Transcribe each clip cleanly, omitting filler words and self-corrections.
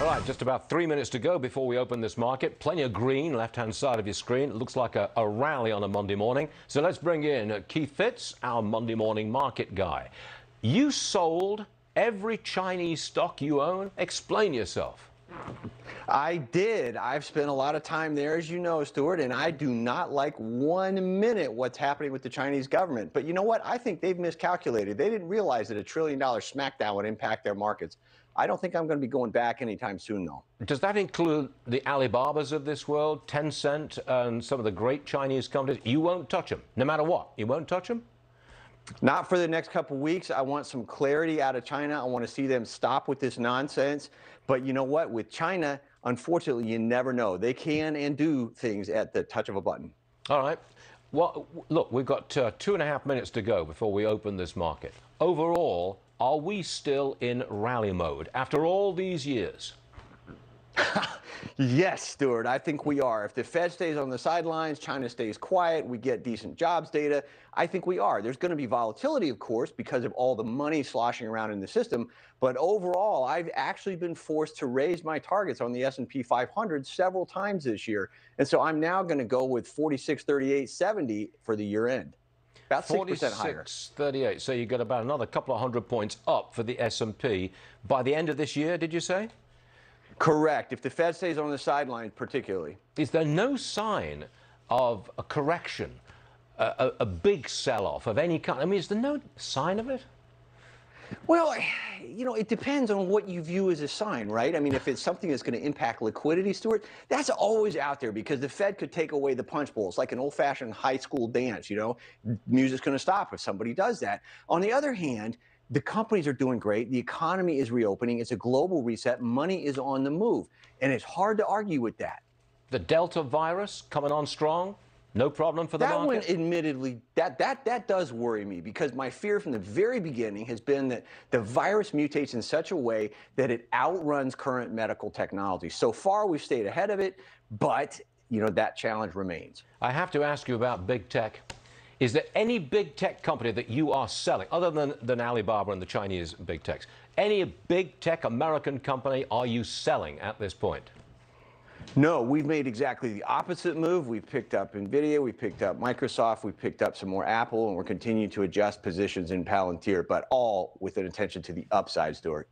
All right, just about 3 minutes to go before we open this market. Plenty of green, left-hand side of your screen. It looks like a rally on a Monday morning. So let's bring in Keith Fitz, our Monday morning market guy. You sold every Chinese stock you own. Explain yourself. I did. I've spent a lot of time there, as you know, Stuart, and I do not like 1 minute what's happening with the Chinese government. But you know what? I think they've miscalculated. They didn't realize that $1 trillion smackdown would impact their markets. I don't think I'm going to be going back anytime soon, though. Does that include the Alibabas of this world, Tencent, and some of the great Chinese companies? You won't touch them, no matter what. You won't touch them? Not for the next couple of weeks. I want some clarity out of China. I want to see them stop with this nonsense. But you know what? With China, unfortunately, you never know. They can and do things at the touch of a button. All right. Well, look, we've got 2.5 minutes to go before we open this market. Overall, are we still in rally mode after all these years? Yes, Stuart, I think we are. If the Fed stays on the sidelines, China stays quiet, we get decent jobs data, I think we are. There's going to be volatility, of course, because of all the money sloshing around in the system. But overall, I've actually been forced to raise my targets on the S&P 500 several times this year. And so I'm now going to go with 46.3870 for the year end. About 6% higher. 46.38. So you got about another couple of 100 points up for the S&P by the end of this year, did you say? Correct, if the Fed stays on the sidelines particularly. Is there no sign of a correction, a big sell-off of any kind? I mean, is there no sign of it? Well, you know, it depends on what you view as a sign, right? I mean, if it's something that's going to impact liquidity, Stuart, that's always out there because the Fed could take away the punch bowl. It's like an old-fashioned high school dance, you know? Music's going to stop if somebody does that. On the other hand, the companies are doing great. The economy is reopening. It's a global reset. Money is on the move. And it's hard to argue with that. The Delta virus coming on strong? No problem for the market? That one, admittedly, that does worry me because my fear from the very beginning has been that the virus mutates in such a way that it outruns current medical technology. So far, we've stayed ahead of it, but, you know, that challenge remains. I have to ask you about big tech. Is there any big tech company that you are selling, other than Alibaba and the Chinese big techs? Any big tech American company are you selling at this point? No, we've made exactly the opposite move. We've picked up NVIDIA, we've picked up Microsoft, we've picked up some more Apple, and we're continuing to adjust positions in Palantir, but all with an attention to the upside, Stuart.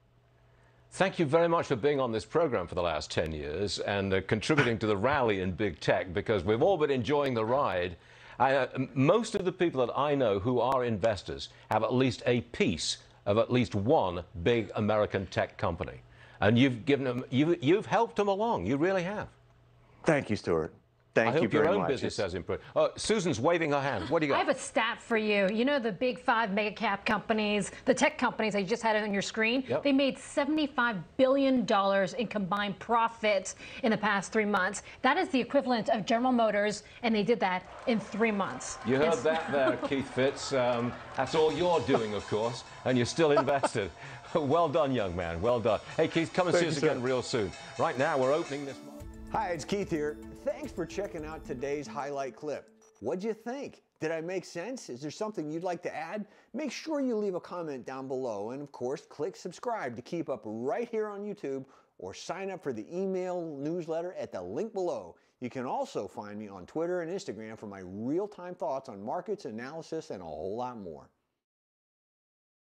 Thank you very much for being on this program for the last 10 years and contributing to the rally in big tech, because we've all been enjoying the ride. Most of the people that I know who are investors have at least a piece of at least one big American tech company. And you've given them, you've helped them along. You really have. Thank you, Stuart. Thank you very much. I hope your own business has improved. Susan's waving her hand. What do you got? I have a stat for you. You know the big 5 mega cap companies, the tech companies, I just had it on your screen. Yep. They made $75 billion in combined profits in the past 3 months. That is the equivalent of General Motors, and they did that in 3 months. You heard that there, Keith Fitz. That's all you're doing, of course, and you're still invested. Well done, young man. Well done. Hey, Keith, come and see us again real soon. Right now, we're opening this. Hi, it's Keith here. Thanks for checking out today's highlight clip. What'd you think? Did I make sense? Is there something you'd like to add? Make sure you leave a comment down below, and of course, click subscribe to keep up right here on YouTube, or sign up for the email newsletter at the link below. You can also find me on Twitter and Instagram for my real-time thoughts on markets, analysis, and a whole lot more.